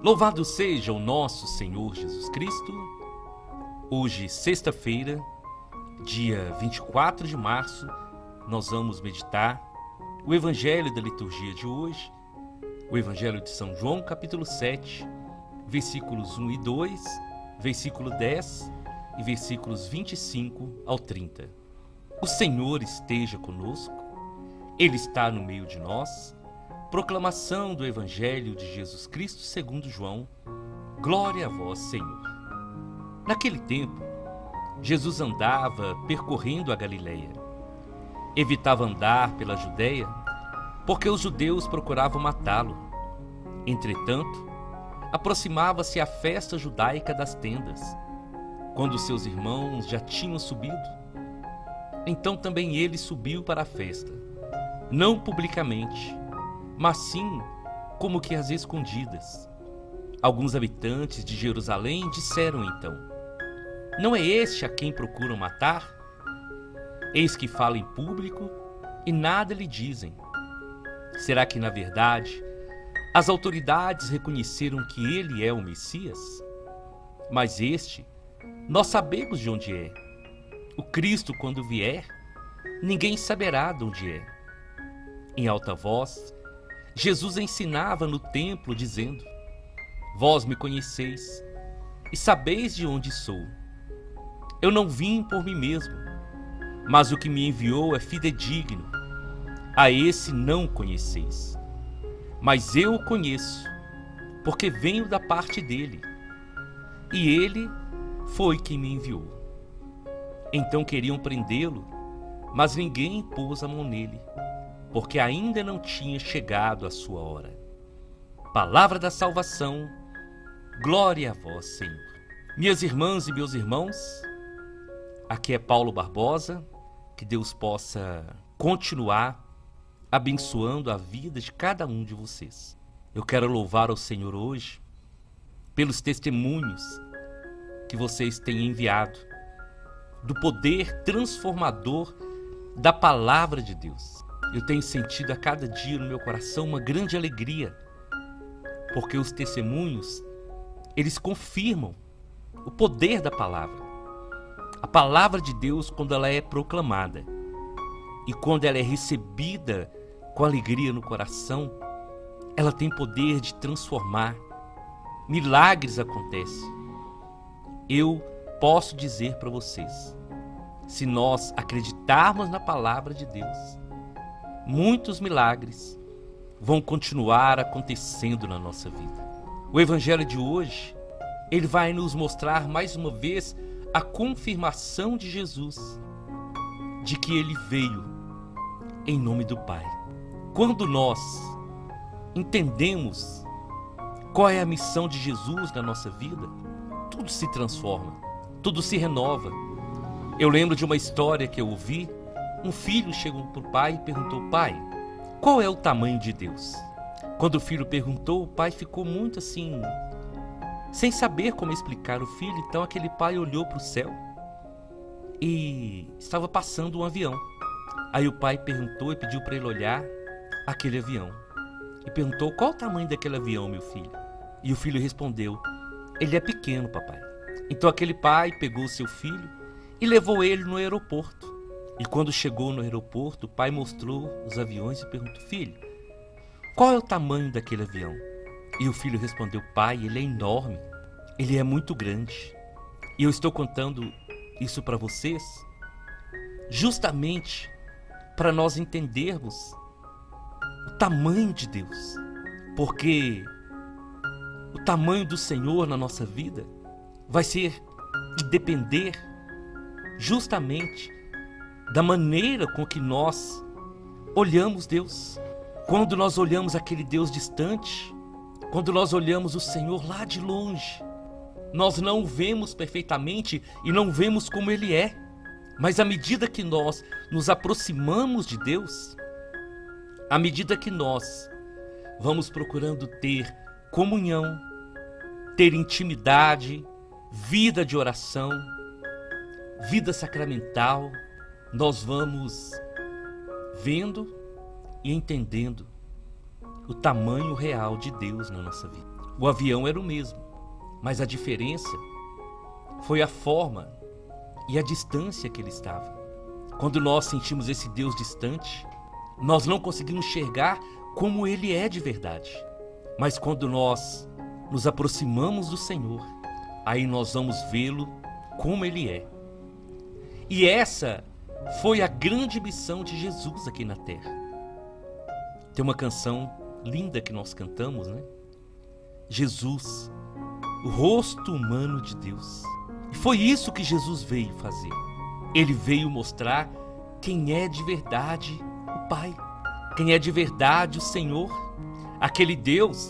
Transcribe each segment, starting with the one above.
Louvado seja o nosso Senhor Jesus Cristo. Hoje, sexta-feira, dia 24 de março, nós vamos meditar o Evangelho da liturgia de hoje, o Evangelho de São João, capítulo 7, versículos 1 e 2, versículo 10 e versículos 25 ao 30. O Senhor esteja conosco, Ele está no meio de nós. Proclamação do Evangelho de Jesus Cristo segundo João. Glória a vós, Senhor. Naquele tempo, Jesus andava percorrendo a Galileia. Evitava andar pela Judéia, porque os judeus procuravam matá-lo. Entretanto, aproximava-se a festa judaica das tendas, quando seus irmãos já tinham subido. Então também ele subiu para a festa, não publicamente, mas sim como que às escondidas. Alguns habitantes de Jerusalém disseram então: não é este a quem procuram matar? Eis que fala em público e nada lhe dizem. Será que, na verdade, as autoridades reconheceram que ele é o Messias? Mas este, nós sabemos de onde é. O Cristo, quando vier, ninguém saberá de onde é. Em alta voz, Jesus ensinava no templo, dizendo: vós me conheceis e sabeis de onde sou. Eu não vim por mim mesmo, mas o que me enviou é fidedigno. A esse não conheceis. Mas eu o conheço, porque venho da parte dele, e ele foi quem me enviou. Então queriam prendê-lo, mas ninguém pôs a mão nele, porque ainda não tinha chegado a sua hora. Palavra da salvação, glória a vós, Senhor. Minhas irmãs e meus irmãos, aqui é Paulo Barbosa. Que Deus possa continuar abençoando a vida de cada um de vocês. Eu quero louvar ao Senhor hoje pelos testemunhos que vocês têm enviado do poder transformador da palavra de Deus. Eu tenho sentido a cada dia no meu coração uma grande alegria, porque os testemunhos, eles confirmam o poder da palavra. A palavra de Deus, quando ela é proclamada e quando ela é recebida com alegria no coração, ela tem poder de transformar. Milagres acontecem. Eu posso dizer para vocês, se nós acreditarmos na palavra de Deus, muitos milagres vão continuar acontecendo na nossa vida. O Evangelho de hoje, ele vai nos mostrar mais uma vez a confirmação de Jesus, de que ele veio em nome do Pai. Quando nós entendemos qual é a missão de Jesus na nossa vida, tudo se transforma, tudo se renova. Eu lembro de uma história que eu ouvi. Um filho chegou para o pai e perguntou: pai, qual é o tamanho de Deus? Quando o filho perguntou, o pai ficou muito assim, sem saber como explicar o filho. Então aquele pai olhou para o céu e estava passando um avião. Aí o pai perguntou e pediu para ele olhar aquele avião. E perguntou: qual o tamanho daquele avião, meu filho? E o filho respondeu: ele é pequeno, papai. Então aquele pai pegou seu filho e levou ele no aeroporto. E quando chegou no aeroporto, o pai mostrou os aviões e perguntou: filho, qual é o tamanho daquele avião? E o filho respondeu: pai, ele é enorme, ele é muito grande. E eu estou contando isso para vocês justamente para nós entendermos o tamanho de Deus, porque o tamanho do Senhor na nossa vida vai ser de depender justamente da maneira com que nós olhamos Deus. Quando nós olhamos aquele Deus distante, quando nós olhamos o Senhor lá de longe, nós não o vemos perfeitamente e não vemos como Ele é. Mas à medida que nós nos aproximamos de Deus, à medida que nós vamos procurando ter comunhão, ter intimidade, vida de oração, vida sacramental, nós vamos vendo e entendendo o tamanho real de Deus na nossa vida. O avião era o mesmo, mas a diferença foi a forma e a distância que ele estava. Quando nós sentimos esse Deus distante, nós não conseguimos enxergar como ele é de verdade. Mas quando nós nos aproximamos do Senhor, aí nós vamos vê-lo como ele é. E essa foi a grande missão de Jesus aqui na terra. Tem uma canção linda que nós cantamos, né? Jesus, o rosto humano de Deus. E foi isso que Jesus veio fazer. Ele veio mostrar quem é de verdade o Pai, quem é de verdade o Senhor, aquele Deus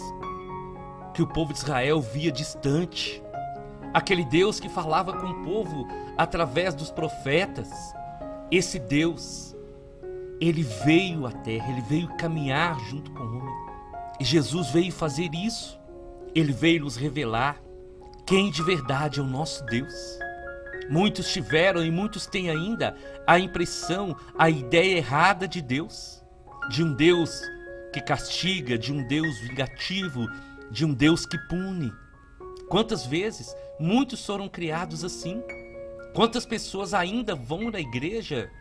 que o povo de Israel via distante, aquele Deus que falava com o povo através dos profetas. Esse Deus, ele veio à terra, ele veio caminhar junto com o homem. E Jesus veio fazer isso. Ele veio nos revelar quem de verdade é o nosso Deus. Muitos tiveram e muitos têm ainda a impressão, a ideia errada de Deus. De um Deus que castiga, de um Deus vingativo, de um Deus que pune. Quantas vezes muitos foram criados assim? Quantas pessoas ainda vão na igreja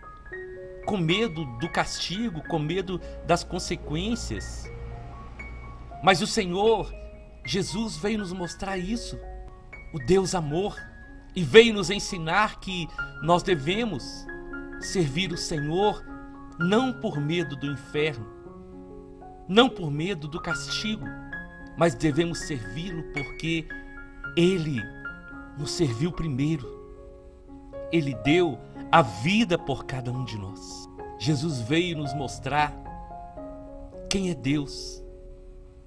com medo do castigo, com medo das consequências? Mas o Senhor, Jesus, veio nos mostrar isso, o Deus amor, e veio nos ensinar que nós devemos servir o Senhor não por medo do inferno, não por medo do castigo, mas devemos servi-lo porque Ele nos serviu primeiro. Ele deu a vida por cada um de nós. Jesus veio nos mostrar quem é Deus,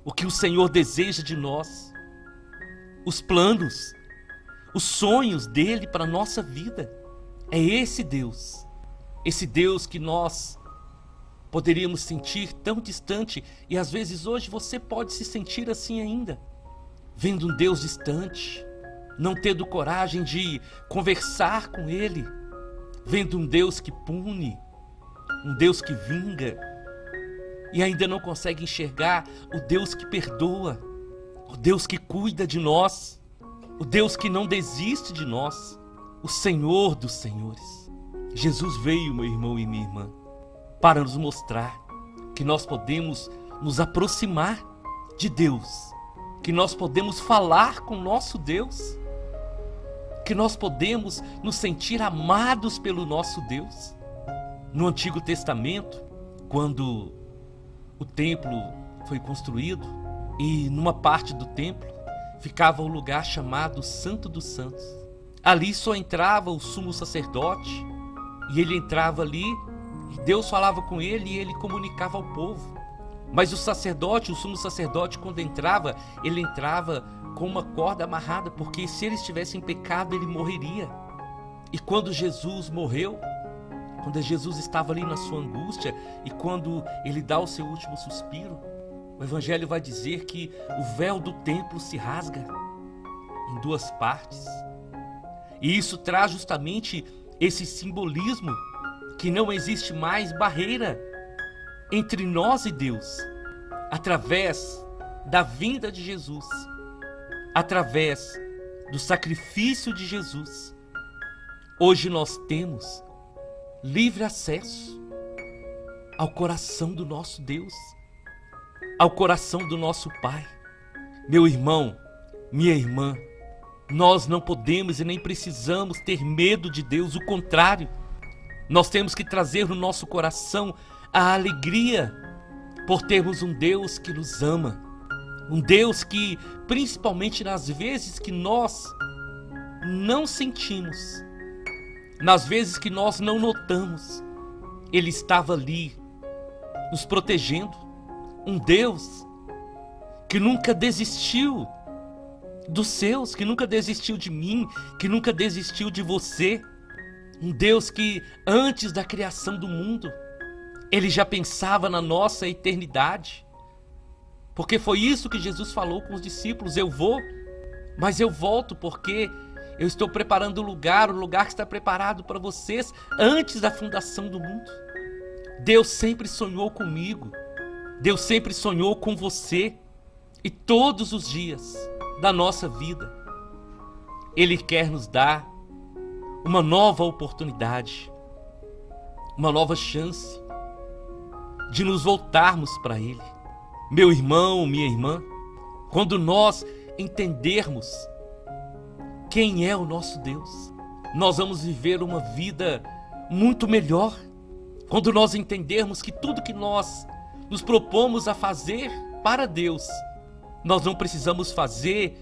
o que o Senhor deseja de nós, os planos, os sonhos dele para a nossa vida. É esse Deus que nós poderíamos sentir tão distante, e às vezes hoje você pode se sentir assim ainda, vendo um Deus distante, não tendo coragem de conversar com ele, vendo um Deus que pune, um Deus que vinga, e ainda não consegue enxergar o Deus que perdoa, o Deus que cuida de nós, o Deus que não desiste de nós, o Senhor dos senhores. Jesus veio, meu irmão e minha irmã, para nos mostrar que nós podemos nos aproximar de Deus, que nós podemos falar com nosso Deus, que nós podemos nos sentir amados pelo nosso Deus. No Antigo Testamento, quando o templo foi construído, e numa parte do templo ficava o lugar chamado Santo dos Santos. Ali só entrava o sumo sacerdote, e ele entrava ali, e Deus falava com ele e ele comunicava ao povo. Mas o sacerdote, o sumo sacerdote, quando entrava, ele entrava com uma corda amarrada, porque se ele estivesse em pecado, ele morreria. E quando Jesus morreu, quando Jesus estava ali na sua angústia, e quando ele dá o seu último suspiro, o Evangelho vai dizer que o véu do templo se rasga em duas partes. E isso traz justamente esse simbolismo que não existe mais barreira entre nós e Deus, através da vinda de Jesus, através do sacrifício de Jesus. Hoje nós temos livre acesso ao coração do nosso Deus, ao coração do nosso Pai. Meu irmão, minha irmã, nós não podemos e nem precisamos ter medo de Deus, o contrário, nós temos que trazer no nosso coração a alegria por termos um Deus que nos ama, um Deus que, principalmente nas vezes que nós não sentimos, nas vezes que nós não notamos, Ele estava ali, nos protegendo. Um Deus que nunca desistiu dos seus, que nunca desistiu de mim, que nunca desistiu de você. Um Deus que, antes da criação do mundo, Ele já pensava na nossa eternidade. Porque foi isso que Jesus falou com os discípulos: eu vou, mas eu volto, porque eu estou preparando o lugar que está preparado para vocês antes da fundação do mundo. Deus sempre sonhou comigo, Deus sempre sonhou com você. E todos os dias da nossa vida, Ele quer nos dar uma nova oportunidade, uma nova chance de nos voltarmos para Ele. Meu irmão, minha irmã, quando nós entendermos quem é o nosso Deus, nós vamos viver uma vida muito melhor. Quando nós entendermos que tudo que nós nos propomos a fazer para Deus, nós não precisamos fazer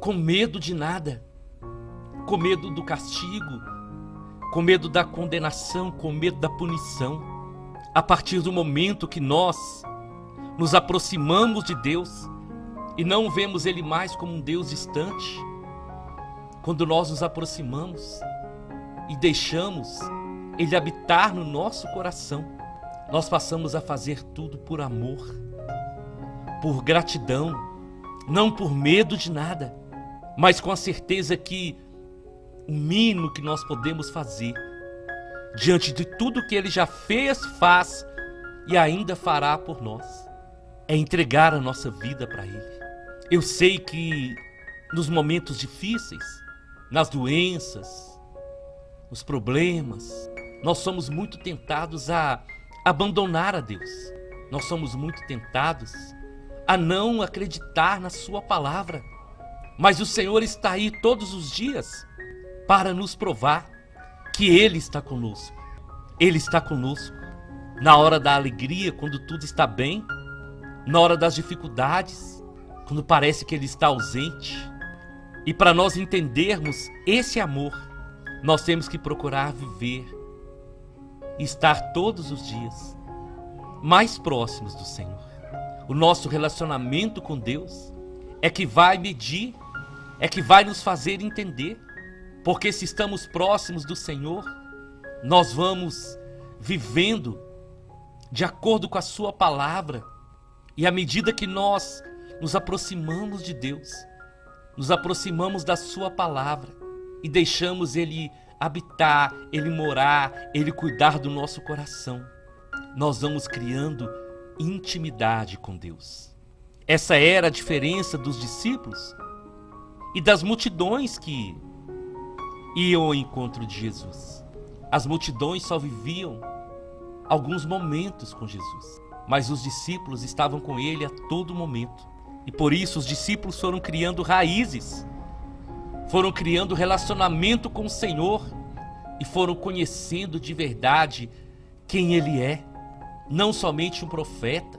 com medo de nada, com medo do castigo, com medo da condenação, com medo da punição. A partir do momento que nós nos aproximamos de Deus e não vemos Ele mais como um Deus distante, quando nós nos aproximamos e deixamos Ele habitar no nosso coração, nós passamos a fazer tudo por amor, por gratidão, não por medo de nada, mas com a certeza que o mínimo que nós podemos fazer, diante de tudo que Ele já fez, faz e ainda fará por nós, é entregar a nossa vida para Ele. Eu sei que nos momentos difíceis, nas doenças, nos problemas, nós somos muito tentados a abandonar a Deus. Nós somos muito tentados a não acreditar na Sua palavra. Mas o Senhor está aí todos os dias para nos provar que Ele está conosco. Ele está conosco na hora da alegria, quando tudo está bem, na hora das dificuldades, quando parece que Ele está ausente. E para nós entendermos esse amor, nós temos que procurar viver e estar todos os dias mais próximos do Senhor. O nosso relacionamento com Deus é que vai medir, é que vai nos fazer entender. Porque se estamos próximos do Senhor, nós vamos vivendo de acordo com a Sua palavra. E à medida que nós nos aproximamos de Deus, nos aproximamos da Sua palavra e deixamos Ele habitar, Ele morar, Ele cuidar do nosso coração, nós vamos criando intimidade com Deus. Essa era a diferença dos discípulos e das multidões que iam ao encontro de Jesus. As multidões só viviam alguns momentos com Jesus, mas os discípulos estavam com Ele a todo momento. E por isso os discípulos foram criando raízes, foram criando relacionamento com o Senhor e foram conhecendo de verdade quem Ele é. Não somente um profeta,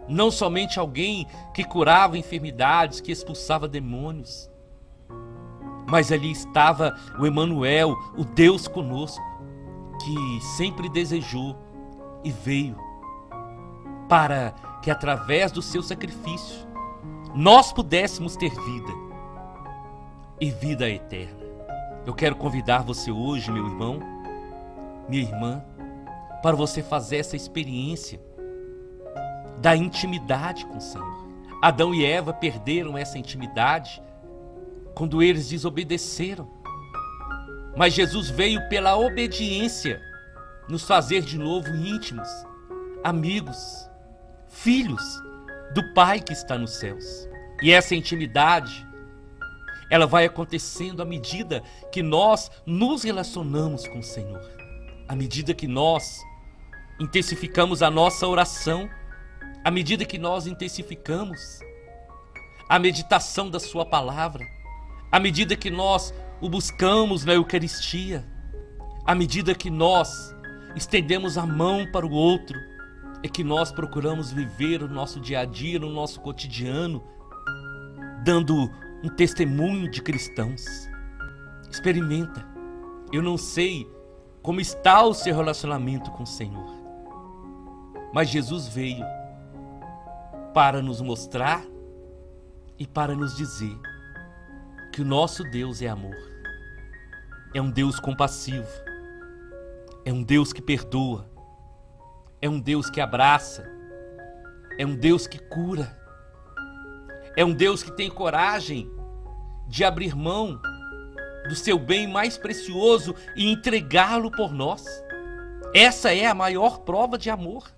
não somente alguém que curava enfermidades, que expulsava demônios, mas ali estava o Emanuel, o Deus conosco, que sempre desejou e veio para que através do seu sacrifício nós pudéssemos ter vida e vida eterna. Eu quero convidar você hoje, meu irmão, minha irmã, para você fazer essa experiência da intimidade com o Senhor. Adão e Eva perderam essa intimidade quando eles desobedeceram. Mas Jesus veio pela obediência nos fazer de novo íntimos, amigos, filhos do Pai que está nos céus. E essa intimidade, ela vai acontecendo à medida que nós nos relacionamos com o Senhor. À medida que nós intensificamos a nossa oração, à medida que nós intensificamos a meditação da Sua palavra, à medida que nós o buscamos na Eucaristia, à medida que nós estendemos a mão para o outro, é que nós procuramos viver o nosso dia a dia, no nosso cotidiano, dando um testemunho de cristãos. Experimenta. Eu não sei como está o seu relacionamento com o Senhor, mas Jesus veio para nos mostrar e para nos dizer que o nosso Deus é amor. É um Deus compassivo. É um Deus que perdoa. É um Deus que abraça. É um Deus que cura. É um Deus que tem coragem de abrir mão do seu bem mais precioso e entregá-lo por nós. Essa é a maior prova de amor.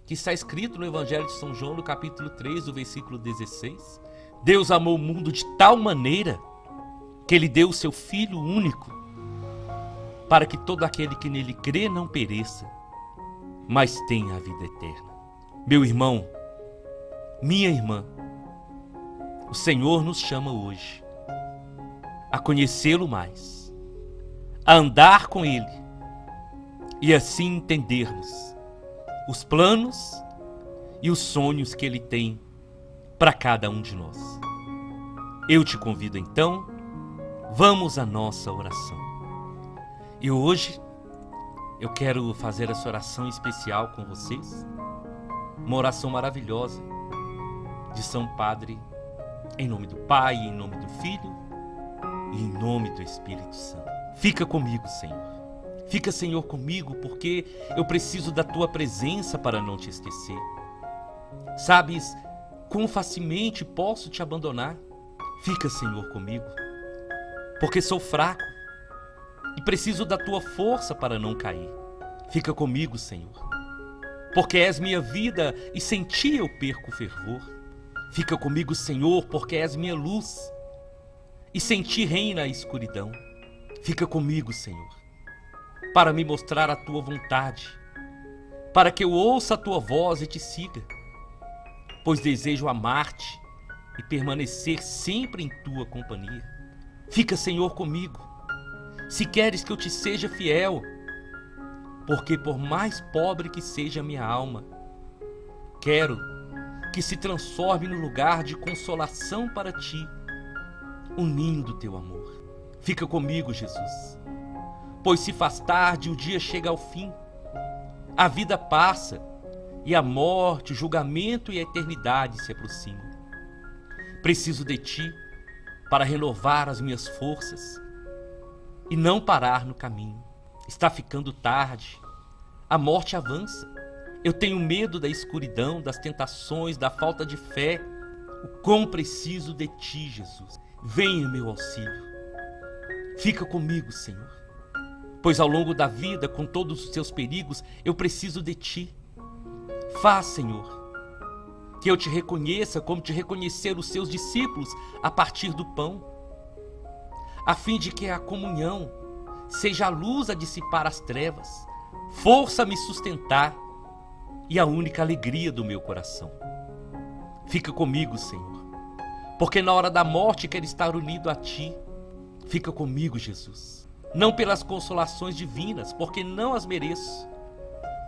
que está escrito no Evangelho de São João, no capítulo 3, do versículo 16. Deus amou o mundo de tal maneira que Ele deu o seu Filho único, para que todo aquele que nele crê não pereça, mas tenha a vida eterna. Meu irmão, minha irmã, o Senhor nos chama hoje a conhecê-lo mais, a andar com Ele e assim entendermos os planos e os sonhos que Ele tem para cada um de nós. Eu te convido então, vamos à nossa oração. E hoje eu quero fazer essa oração especial com vocês, uma oração maravilhosa de São Padre, em nome do Pai, em nome do Filho e em nome do Espírito Santo. Fica comigo, Senhor. Fica, Senhor, comigo, porque eu preciso da Tua presença para não te esquecer. Sabes quão facilmente posso te abandonar? Fica, Senhor, comigo, porque sou fraco e preciso da Tua força para não cair. Fica comigo, Senhor, porque és minha vida e sem Ti eu perco o fervor. Fica comigo, Senhor, porque és minha luz e sem Ti reina a escuridão. Fica comigo, Senhor, para me mostrar a Tua vontade, para que eu ouça a Tua voz e Te siga, pois desejo amar-Te e permanecer sempre em Tua companhia. Fica, Senhor, comigo, se queres que eu Te seja fiel, porque por mais pobre que seja a minha alma, quero que se transforme no lugar de consolação para Ti, o ninho do Teu amor. Fica comigo, Jesus, pois se faz tarde, o dia chega ao fim, a vida passa e a morte, o julgamento e a eternidade se aproximam. Preciso de Ti para renovar as minhas forças e não parar no caminho. Está ficando tarde, a morte avança. Eu tenho medo da escuridão, das tentações, da falta de fé. O quão preciso de Ti, Jesus. Venha, meu auxílio. Fica comigo, Senhor, pois ao longo da vida, com todos os seus perigos, eu preciso de Ti. Faz, Senhor, que eu Te reconheça como Te reconheceram os Seus discípulos a partir do pão, a fim de que a comunhão seja a luz a dissipar as trevas, força a me sustentar e a única alegria do meu coração. Fica comigo, Senhor, porque na hora da morte quero estar unido a Ti. Fica comigo, Jesus, não pelas consolações divinas, porque não as mereço,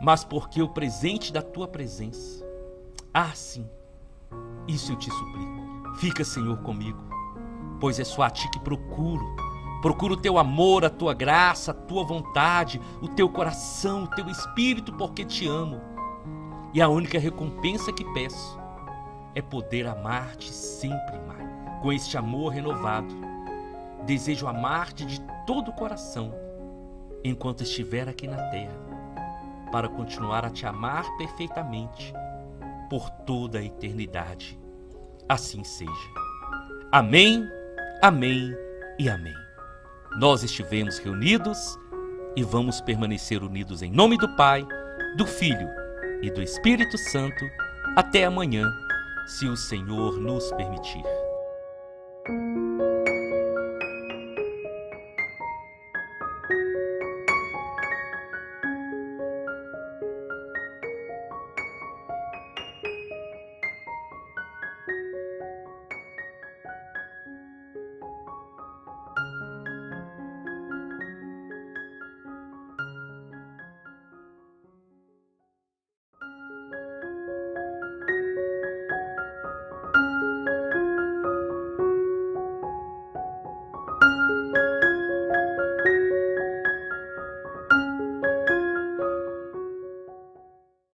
mas porque o presente da Tua presença. Ah, sim, isso eu Te suplico. Fica, Senhor, comigo, pois é só a Ti que procuro o Teu amor, a Tua graça, a Tua vontade, o Teu coração, o Teu Espírito, porque Te amo. E a única recompensa que peço é poder amar-Te sempre mais. Com este amor renovado, desejo amar-Te de todo o coração, enquanto estiver aqui na terra, para continuar a Te amar perfeitamente, por toda a eternidade. Assim seja. Amém, amém e amém. Nós estivemos reunidos e vamos permanecer unidos em nome do Pai, do Filho e do Espírito Santo até amanhã, se o Senhor nos permitir.